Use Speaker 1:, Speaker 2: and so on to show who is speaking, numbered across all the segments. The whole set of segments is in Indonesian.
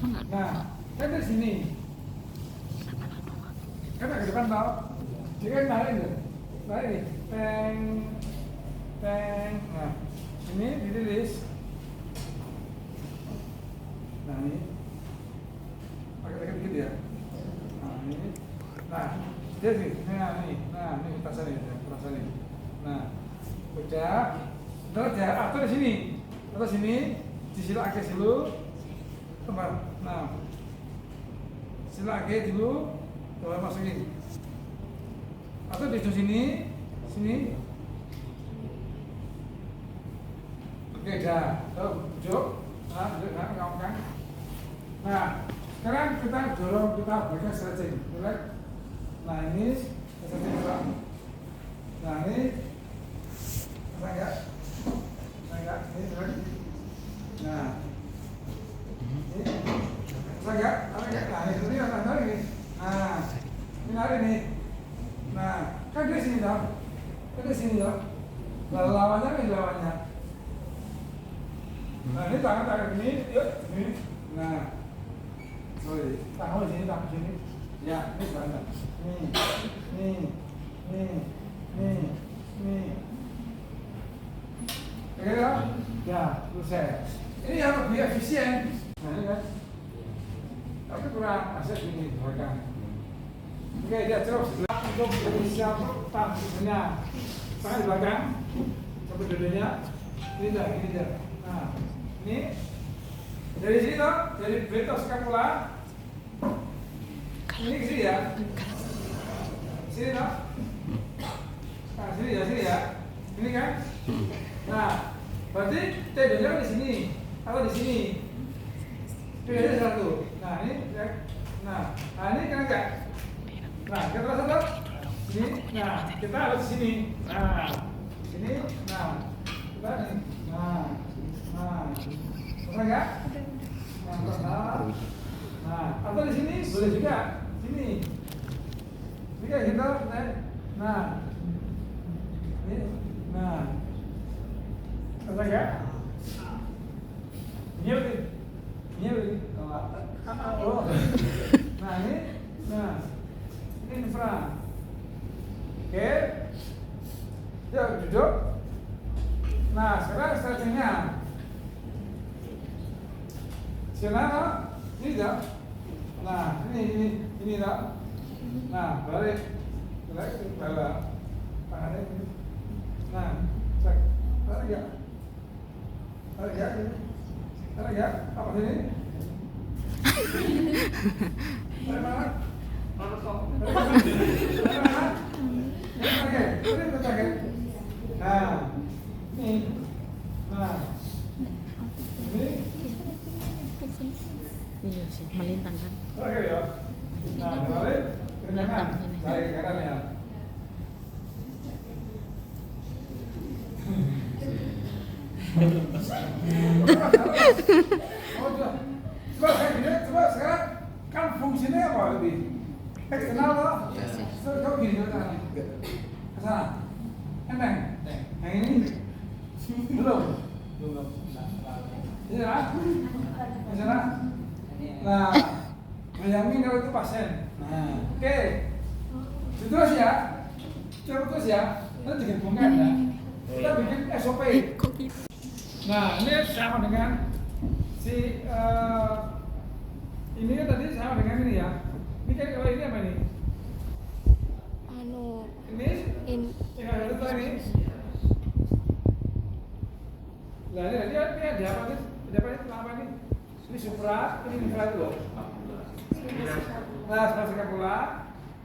Speaker 1: Nah, kan dari sini. Kan ke depan tau. Dia kan narik nih. Narik nih. Teng. Teng. Nah, ini dirilis. Nah, ini. Pakai tekan dikit ya. Nah, ini. Nah, dia nih. Nah, ini petasan nih. Nah, udah. Terus ya, atau di sini. Atau sini. Disilake dulu. Teman. Nah. Silake dulu. Coba masukin. Atau di sini. Sini. Oke, dah. Duduk. Nah, duduk kan. Nah, sekarang kita dorong, kita berikan stretching. Relax. Nah, ini stretching juga. Nah, ini apa enggak? Ini relax. Nah, ini apa enggak? Nah, ini apa ini? Nah, ini narik nih. Nah, kan di sini dong. Lalu lawannya. Nah, ini tangan ini, yuk, ini. Nah, sorry, tangan sini. Ya, ini tangan. Nih. Oke kan? Ya, selesai. Ini yang lebih efisien. Nah, ini kan. Tapi kurang aset ini belakang. Oke, dia terus untuk berisiap tangannya. Tangan di belakang. Coba duduknya. Ini dah. Nah, ini dari sini toh, dari betos scapula. Ini ke sini ya. Sini toh. Nah, sini ya. Ini kan. Nah, berarti tendonnya di sini atau di sini. Pilih satu. Nah, ini kan enggak. Nah, kita satu. Sini. Nah, kita harus di sini. Nah, sini. Nah, kita nih. Nah, bisa enggak? Nah, atau di sini boleh juga. Sini. Ini kayak gitu. Nah, ini. Nah, bisa enggak? Ini. Oh. Nah, ini. Nah, ini infra. Oke. Ya, duduk. Nah, sekarang stretchingnya. Sekarang ini dah. Nah, ini dah. Nah, balik tangannya ini. Nah, cek. Balik ya. Apa sini? Balik mana? Oke. Nah, ini. Nah, ini.
Speaker 2: Iya sih, melintang kan.
Speaker 1: Oke ya. Nah, balik ke kanan. Balik ke kanan ya. Coba sekarang kan fungsinya apa lebih eksternal loh. Coba gini kan. Ke sana. Enteng. Yang ini belum. Ini lah. Ke sana. Nah, bayangin kalau itu pasien. Nah, oke. Terus ya. Nanti digabungkan ya. Kita bikin SOP. Nah, ini sama dengan si ini kan tadi sama dengan ini ya. Ini kan kalau ini apa ini? Ini ada ini. Nah, ini ada apa nih? Apa nih? Ini supra, ini infra dulu. Nah, supra scapula,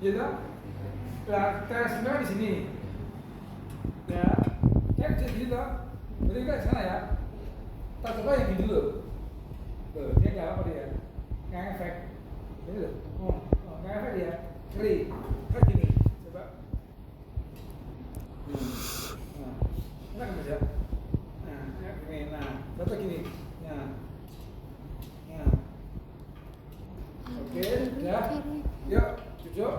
Speaker 1: gitu. Nah, tesnya di sini. Ya, cek di sini toh. Berarti kita di sana ya. Kita coba yang gini dulu. Tuh, dia nggak apa dia? Nggak efek. Ini loh. Nggak efek dia. Ngeri. Kayak gini. Coba. Nah, enak kan bisa? Nah, gini. Nah, contoh gini. Nah. Oke, ya. Yuk, duduk.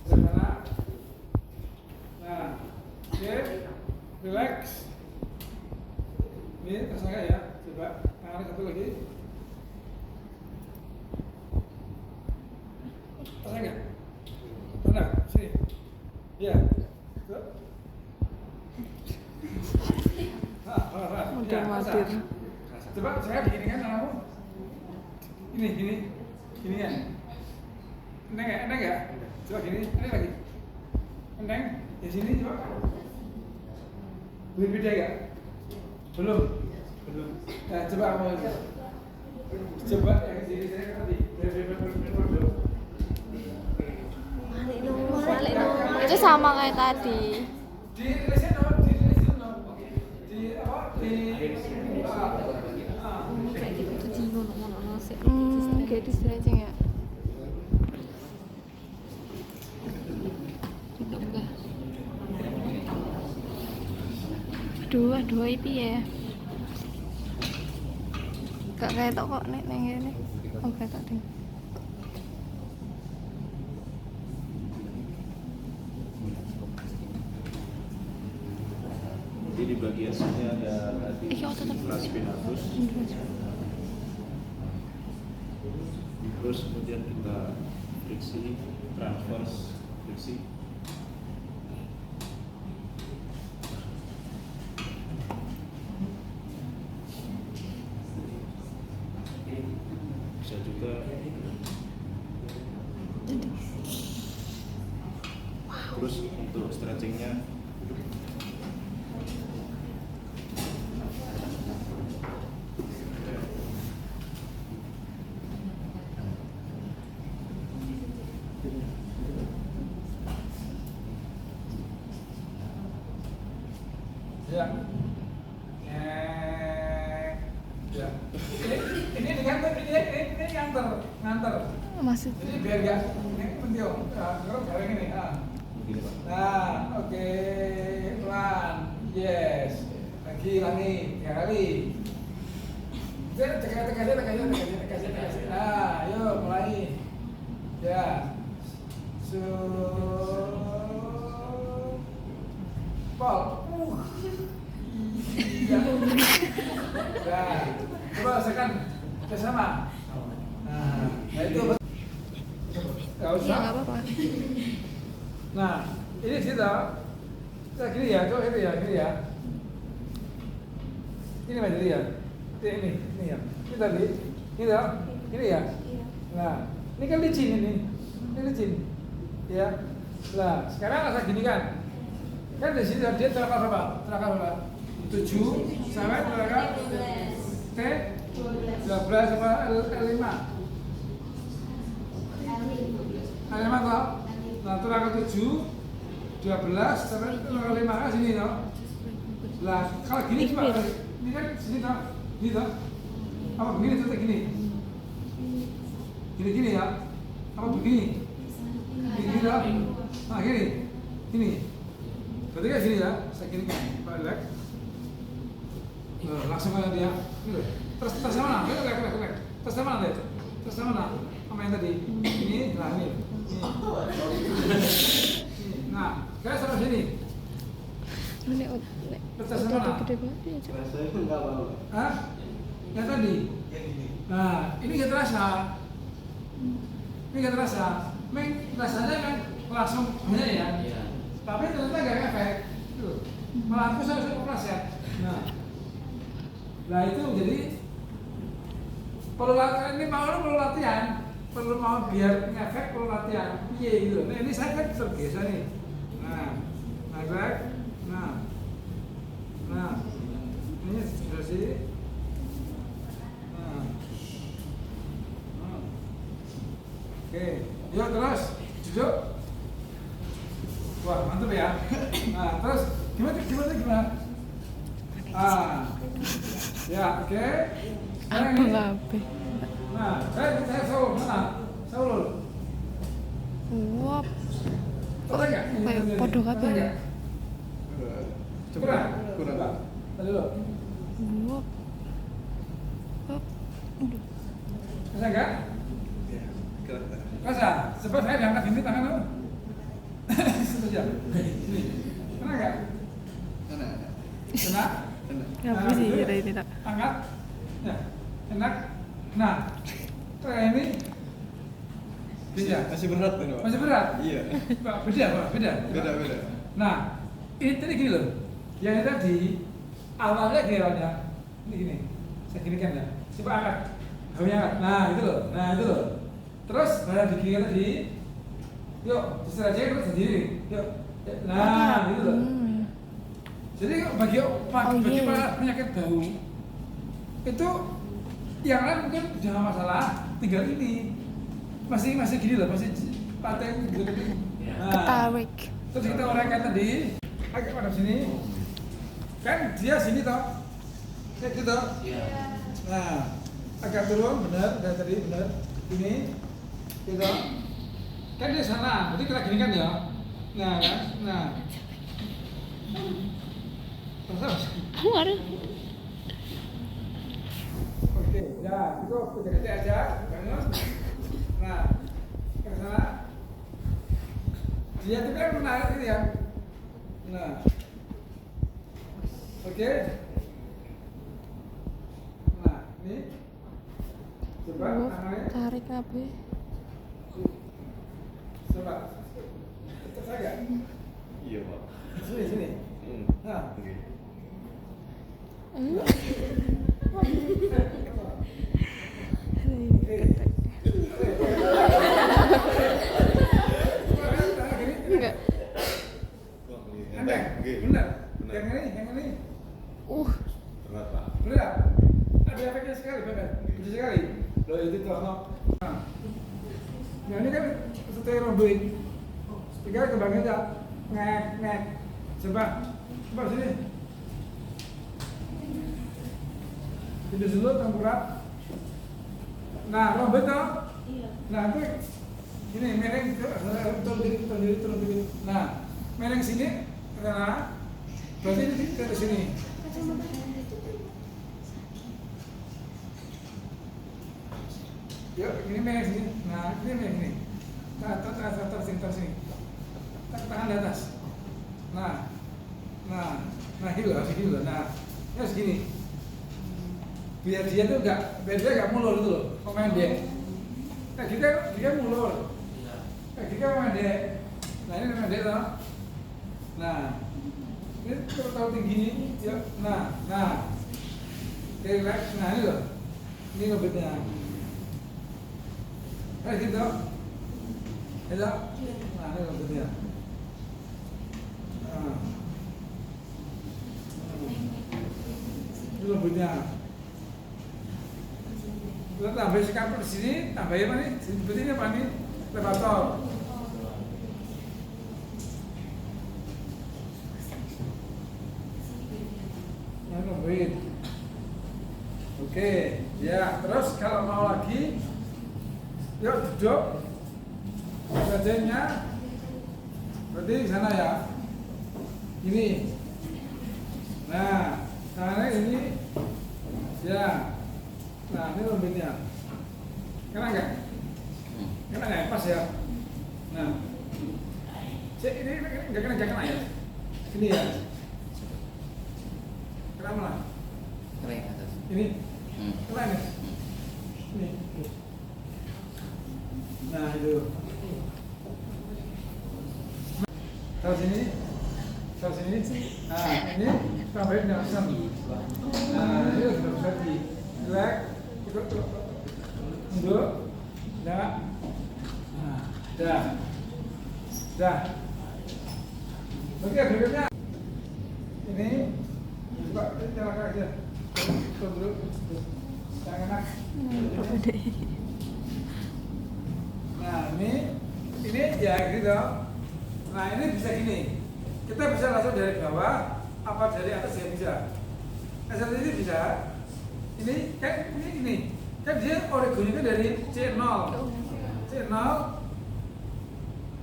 Speaker 1: Sana. Nah, oke, relax. Ini terasa nggak ya? Coba tangan satu lagi. saya begini kan anakmu. Gini kan. Enteng nggak? Coba gini, ini lagi. Enteng? Di sini coba. Beda nggak? Belum. Nah, coba kamu lagi. Coba yang sini saya tadi. Belum.
Speaker 3: Itu sama kayak tadi.
Speaker 1: Di reset dong, di
Speaker 2: Kayak gitu tuh di ngono-ngono sih.
Speaker 3: Kayak di stretching ya.
Speaker 2: Tidak enggak.
Speaker 3: Aduh iki ya. Gak kayak tok kok nek nang ngene. Oh, kayak tok ding.
Speaker 4: Jadi di bagian sini ada tadi
Speaker 3: Tetap
Speaker 4: spinatus, terus kemudian kita friksi, transverse friksi. Bisa juga terus untuk stretchingnya
Speaker 1: ya. Ya. Ini nganter, ini nganter.
Speaker 3: Maksud
Speaker 1: Jadi biar gak ini penting. Kalau kayak gini,
Speaker 4: begini Pak.
Speaker 1: Nah, oke, pelan, yes. Lagi, 3 kali. Tekan. Nah, yuk mulai. Ya. Pol. Iya. Nah, coba rasakan bersama. Nah itu nggak
Speaker 3: iya
Speaker 1: usah.
Speaker 3: nggak apa-apa.
Speaker 1: Nah, ini kita gini ya, coba ini ya. Ini macam ya. Ini ya. Ini tadi, ini ya. Nah, ini kan licin ini licin, ya. Nah, sekarang rasa gini kan di sini dia terangkat berapa? 7 sampai terangkat T 12 sama L5. L5 toh? Nah, terangkat 7 12 sampai terangkat 5 kan sini toh? Lah, kalau gini coba ini kan sini toh? Gini toh? Apa begini atau gini? Gini ya? Apa begini? Gini toh? Nah, gini. Berarti kan gini ya? Saya gini kan, balik. Langsung aja dia. Terus mana? Relax. Terus mana deh? Terus mana? Sama yang tadi. Ini, nah ini. Nah, kayak sama sini.
Speaker 3: Ini
Speaker 1: Terus mana?
Speaker 3: gede banget ya. Coba.
Speaker 1: Hah? Yang tadi? Nah, ini nggak terasa. Rasanya kan langsung banyak ya. Tapi ternyata nggak efek. Malah aku saya operasi ya. Nah itu jadi perlu latihan. Ini perlu latihan. Perlu mau biar ngefek perlu latihan. Iya gitu. Nah ini saya kan terbiasa nih. Nah, baik. Nah, ini sudah sih. Oke, yuk terus duduk. Wah mantap ya. Nah terus gimana? Ya oke. Sekarang ini. Nah saya Saul mana? Saul.
Speaker 3: Wah,
Speaker 1: Ada nggak?
Speaker 3: kayak podo kabeh.
Speaker 1: Ada nggak? Kurang. Tadi lo.
Speaker 3: Wah.
Speaker 1: Bisa nggak? Rasa. Sebab saya diangkat ini tangan lo. Situ aja. Sini. Kena nggak? Kena.
Speaker 3: Nggak bisa ya ini tak.
Speaker 1: Angkat. Ya. Enak. Nah. Kayak ini. Beda.
Speaker 4: Masih berat nih Pak.
Speaker 1: Masih berat.
Speaker 4: Iya.
Speaker 1: Beda.
Speaker 4: Beda.
Speaker 1: Nah, ini tadi gini loh. Yang tadi awalnya. Ini gini. Saya gini kan ya. Coba angkat. Bahunya angkat. Nah, itu loh. Nah, itu loh. Terus badan di kiri tadi. Yuk, istirahat aja terus sendiri. Yuk. Nah, itu loh. Jadi bagi penyakit bahu itu yang lain mungkin jangan masalah, tinggal ini masih gini loh, masih paten gitu. Nah,
Speaker 3: Tarik.
Speaker 1: terus kita orangkan tadi agak pada sini, kan dia sini toh, kayak gitu. Nah, agak turun benar, dari tadi benar, ini, gitu. Kan di sana, berarti kita gini kan ya. Nah kan, nah. Terus.
Speaker 3: Kemarin.
Speaker 1: Oke, ya itu PDKT aja, bangun. Nah, ke sana. Dia itu kan menarik ini ya. Nah, oke. Nah, ini coba tangannya.
Speaker 3: Tarik apa?
Speaker 1: Coba. Tetap saja.
Speaker 4: Iya pak.
Speaker 1: Sini. Nah.
Speaker 4: Oke.
Speaker 1: Nah.
Speaker 3: Enggak.
Speaker 1: Benar. Yang ini.
Speaker 4: Berat pak.
Speaker 1: Berat. Ada efeknya sekali, benar. Bisa sekali. Loh itu tuh. Nah ini kan setelah romboid. Tinggal kembang aja. Ngek. Coba sini. Tidur dulu tengkurap. Nah, romboid toh. Nah, itu ini mereng turun. Nah, mereng sini karena berarti ini ke sini. Yuk, ini mereng sini. Nah, ini mereng sini. Taruh sini. Tangan di atas. Nah, gitu. Nah, ini harus gini. Biar dia tuh nggak mulur gitu loh, pemain dia. Nah, dia mulur. Nah, kita pendek. Nah, ini pendek loh. Nah, ini terlalu tinggi ini. Ya. Nah. Oke, relax. Nah, ini loh. Ini ngebetnya. Gitu. Nah, ini ngebetnya. Nah. Ini ngebetnya. Kita tambah sekarang di sini, tambahnya apa nih? Sebetulnya apa nih? Levator. Nambahin. Oke, ya. Terus kalau mau lagi, yuk duduk. Badannya berarti di sana ya. Ini. Nah, tangannya ini. Ya. Nah, ini lembutnya. Kena nggak? Pas ya. Nah, ini nggak kena ya. Ini ya. Kena mana? Ini. Kena nih. Ini. Nah, itu. Taruh sini. Nah, ini tambahin dengan asam. Nah, ini sudah bisa di relax. Ikut mundur. Dah. Nah, dah. Oke, berikutnya ini coba jalan aja. Tunduk. Jangan enak. Nah, ini ya gitu. Nah, ini bisa gini. Kita bisa langsung dari bawah apa dari atas ya bisa. Asal ini bisa. Ini kan dia origonya kan dari C0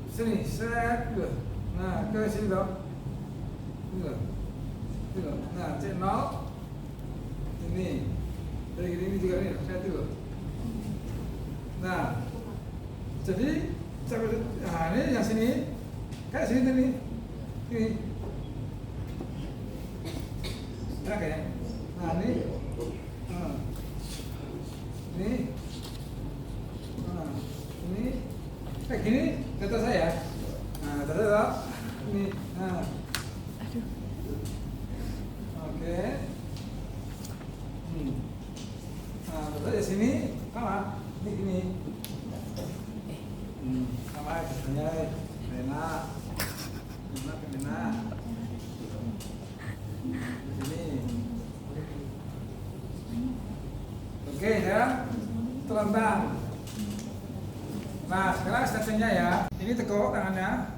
Speaker 1: sini set gitu. Nah ke sini dong gitu. Nah C0 ini dari ini juga nih set itu. Nah jadi ini yang sini kayak sini nih ini nah kayak ini ini kayak gini kata saya. Nah, kata ini. Nah. Oke. Nah, dari sini sama ini. Sama biasanya enak. Enak. Di sini. Oke ya, terentang. Nah sekarang stretchingnya ya. Ini tegak tangannya.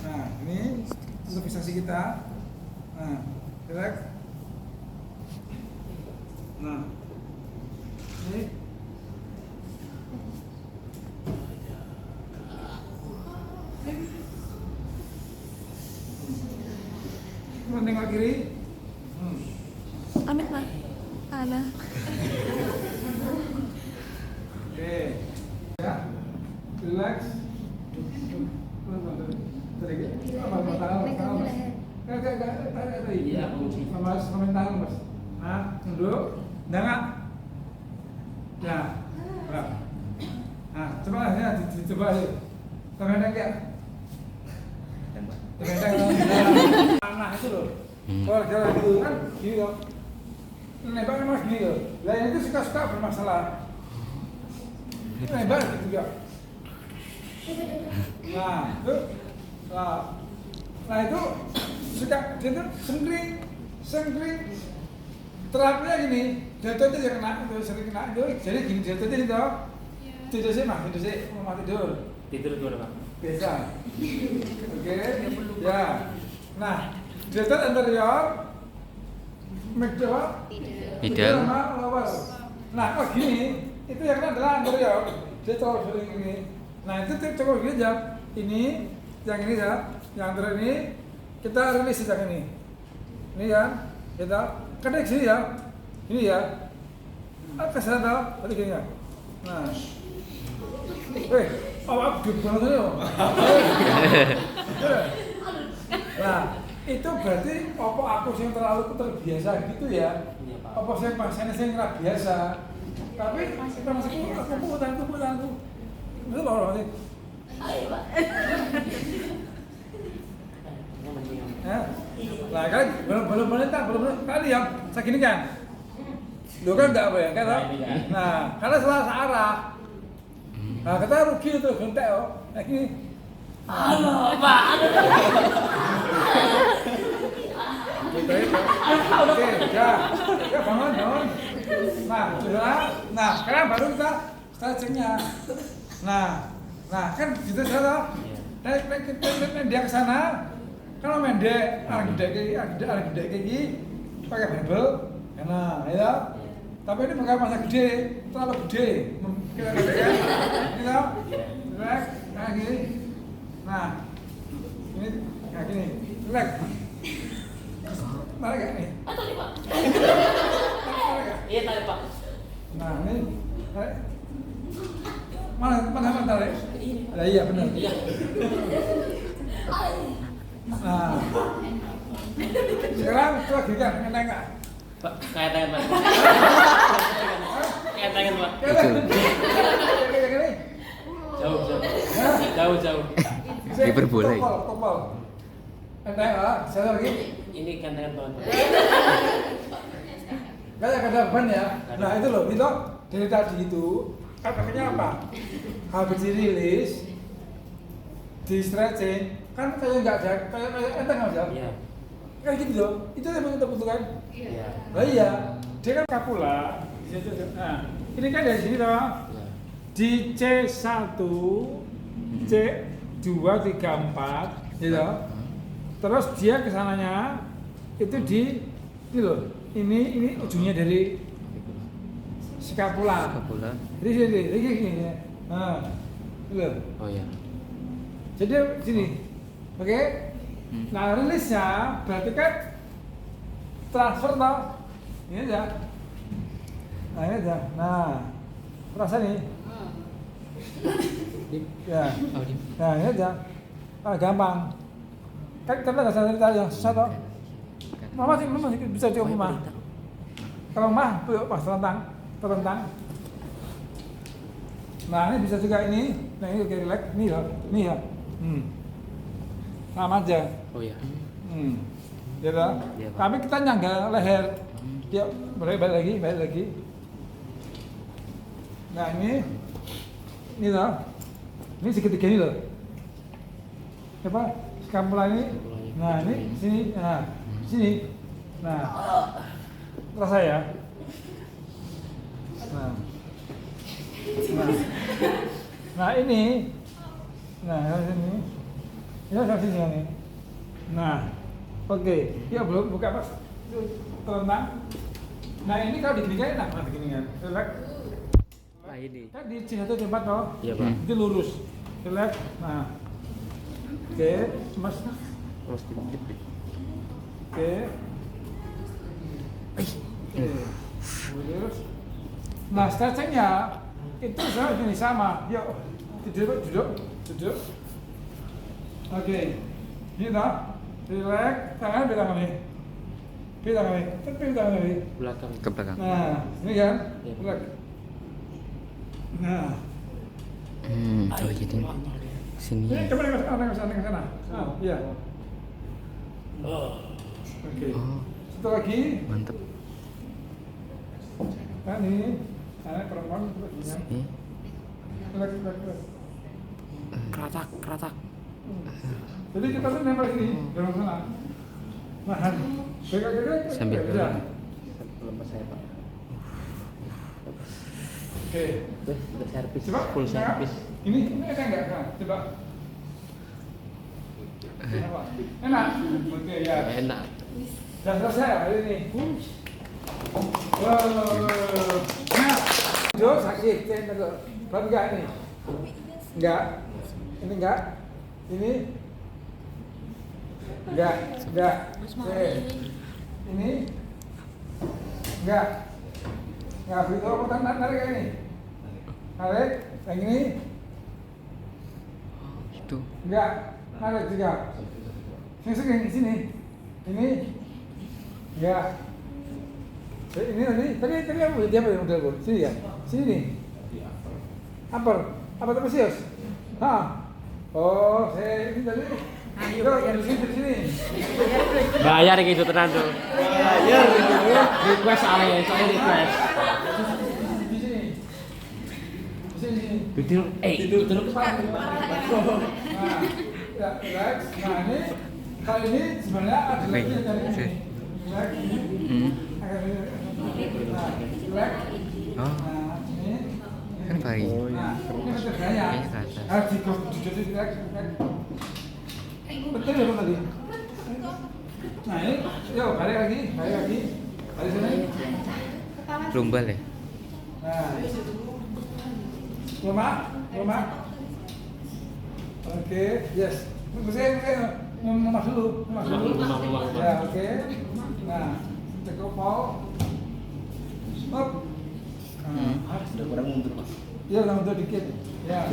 Speaker 1: Nah ini tutup fiksasi kita. Nah, relax. Nah, ini. Menengok kiri.
Speaker 3: Amit mah. Ada.
Speaker 1: Oke. Ya. Relax. Iya, sama tangan mas. Nah, tunduk, nengak. Ya, berapa? Nah, coba ya, dicoba ya. Temen ya. Tanah itu loh. Kalau jalan itu kan gini loh. Nembaknya mas gini loh. Lah yang itu suka bermasalah. Nembak gitu juga. Nah, itu. Nah itu suka dia tuh sengkring. Terapinya gini, jatuhnya dia kena, itu sering kena itu. Jadi gini jatuhnya itu. Tidur sih mah, mau tidur.
Speaker 5: Tidur dulu Pak.
Speaker 1: Biasa. Oke. Ya. Nah, jatuh anterior, medial, sama lower. Nah, kalau gini, itu yang kena adalah anterior. Dia terlalu sering ini. Nah, itu coba gini jam. Ini, yang ini ya, yang anterior ini kita rilis yang ini. Ini kan, kita kan di sini ya. Ini ya. Ke sana tahu, tadi gini ya. Nah. Awak gimana ya? Nah, itu berarti apa aku yang terlalu terbiasa gitu ya? Apa saya pasien saya nggak biasa? Tapi kita masih aku tanganku. Itu loh sih. Nah kan belum kali yang segini kan? Lu kan nggak apa ya? Kan? Nah, karena salah arah. Nah, kita rugi itu gentek oh. Nah, gini.
Speaker 2: Halo, Pak.
Speaker 1: Gitu itu. Oke, ya. Ya bangun. Nah, sudah. Nah, sekarang baru kita stretchingnya. Nah, kan gitu saja. Kita dia ke sana. Kalau mendek, gede kayak gini, pakai barbel, enak, ya. Tapi ini pakai masa gede, terlalu gede. Kita kan, kita, relax, kayak gini. Nah, ini kayak gini, relax. Tarik gak nih?
Speaker 2: Tarik, Pak.
Speaker 1: Tarik gak?
Speaker 2: Iya, tarik, Pak.
Speaker 1: Nah, ini, tarik. Mana tarik? Iya, benar.
Speaker 2: Iya.
Speaker 1: Nah, sekarang coba giliran, enak nggak?
Speaker 5: Pak, kayak tangan Pak. Kayak tangan Pak.
Speaker 1: Kayak gini.
Speaker 5: Jauh.
Speaker 3: Hiperbola.
Speaker 1: Topol. Enak lah, saya lagi.
Speaker 5: Ini kan tangan Pak.
Speaker 1: Kayak ada ban ya. Nah itu loh, itu dari tadi itu kan pakainya apa? Habis dirilis, di stretching, kan kayak nggak ada, kayak enteng aja.
Speaker 5: Iya.
Speaker 1: Kayak gitu loh, itu yang kita butuhkan.
Speaker 5: Iya.
Speaker 1: Nah iya, dia kan kapula di situ. Nah, ini kan dari sini loh. Di C1, C2, 3, 4, gitu. Terus dia kesananya itu di ini loh. Ini ujungnya dari skapula. Jadi gini. Nah, gitu.
Speaker 5: Oh iya.
Speaker 1: Jadi sini, oke? Nah rilisnya berarti kan transfer toh, ini aja. Nah ini aja. Nah, terasa nih. Ya. Nah ini aja. Gampang. Kan kita nggak sadar yang susah toh. Mama masih bisa coba mah. Kalau mah, pas terentang. Nah ini bisa juga ini. Nah ini oke relax. Ini ya. Sama aja.
Speaker 5: Oh iya.
Speaker 1: Ya toh.
Speaker 5: Iya, Pak.
Speaker 1: Tapi kita nyangga leher. Ya balik lagi. Nah ini loh. Ini segitiga ini loh. Apa? Skampulan ini. Nah ini sini. Nah sini. Nah terasa ya. Nah ini. Nah sini. Ya sampai sini nih. Nah, oke. Ya belum buka pas. Tenang. Nah ini kalau diginikan enak banget diginikan. Relax.
Speaker 5: Nah ini.
Speaker 1: Kan di satu tempat toh.
Speaker 5: Iya Pak.
Speaker 1: Itu lurus. Relax. Nah. Oke, mas.
Speaker 5: Terus dikit.
Speaker 1: Oke. Oke. Lurus. Nah, stretchingnya itu sebenarnya sama. Yuk, duduk. Oke. Ini toh. Relax. Tangan beda kali. Beda kali.
Speaker 5: Belakang.
Speaker 2: Ke belakang.
Speaker 1: Nah, ini kan.
Speaker 5: Iya.
Speaker 1: Relax. Nah.
Speaker 2: Oh gitu. Sini.
Speaker 1: Ini coba ke sana. Ah, iya. Oke.
Speaker 2: Oh,
Speaker 1: Satu lagi.
Speaker 2: mantap.
Speaker 1: Nah, ini anak perempuan sepertinya.
Speaker 2: Sini.
Speaker 1: Relax.
Speaker 5: Keratak.
Speaker 1: Jadi kita tuh nempel sini, dalam sana. Nahan. Pegang.
Speaker 2: Sambil
Speaker 1: ya.
Speaker 5: Lepas saya Pak.
Speaker 1: Oke.
Speaker 5: Udah servis.
Speaker 1: Coba.
Speaker 5: Full
Speaker 1: nah,
Speaker 5: servis.
Speaker 1: Ini enak enggak? Nah, coba. Enak. Oke, ya.
Speaker 5: Enak.
Speaker 1: Sudah selesai hari ini. Wow. Nah, Jo sakit, Bang enggak ini? Enggak. Ini enggak. Ini enggak. Oke. Ini enggak. Enggak begitu apa tarik ini? Tarik, yang ini
Speaker 2: Itu.
Speaker 1: enggak. Tarik juga. Sini. Ini ya. Ini tadi apa dia model gua? Sini ya. Sini nih. Apa terus? Hah. Oh, saya ini tadi. Ayo bayar di sini.
Speaker 5: Bayar gitu tenang tuh. Bayar gitu. Request soalnya request.
Speaker 1: Di sini.
Speaker 5: Tidur. Tidur ke sana.
Speaker 1: Nah, ya, relax. Nah, ini kali ini sebenarnya ada lagi yang dari ini. Relax. Nah, relax.
Speaker 2: Oh,
Speaker 1: Nah, ini.
Speaker 2: kan pagi.
Speaker 1: Nah, ini betul gaya.
Speaker 2: Kayaknya kerasa.
Speaker 1: Harus duduk relax. Betul ya Bang, tadi? Nah, ini, yuk balik lagi. Balik sini.
Speaker 2: Rumbal ya?
Speaker 1: Nah, rumah. Oke, yes. Saya memas dulu. Ya, oke. Nah, cukup mau. Up.
Speaker 5: Udah kurang mundur Pak.
Speaker 1: Ya, udah mundur dikit. Ya.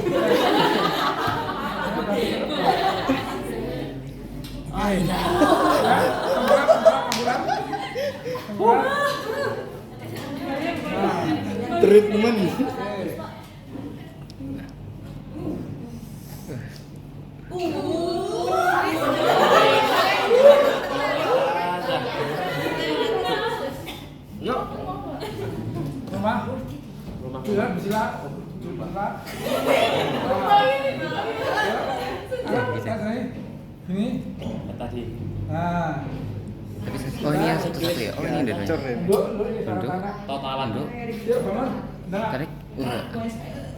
Speaker 4: Treatment.
Speaker 5: Yuk.
Speaker 1: Rumah. Bismillah. Ini.
Speaker 5: Tadi.
Speaker 1: Nah.
Speaker 2: Oh ini yang satu-satu ya? Oh ini udah dua.
Speaker 1: Duduk
Speaker 2: Duduk.
Speaker 5: Totalan tuh.
Speaker 1: Yuk, bangun. Nah.
Speaker 2: Tarik. Enggak.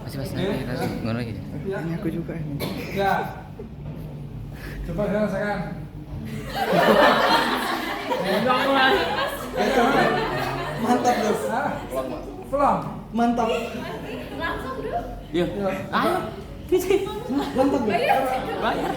Speaker 2: Masih nanti langsung ngono lagi.
Speaker 1: Ya.
Speaker 6: Ini aku juga ini.
Speaker 1: Ya. Coba saya rasakan.
Speaker 6: Mantap, Bos.
Speaker 1: Pulang.
Speaker 6: Mantap.
Speaker 5: Yuk.
Speaker 1: Ayo.
Speaker 6: Mantap, Bos.
Speaker 5: Bayar.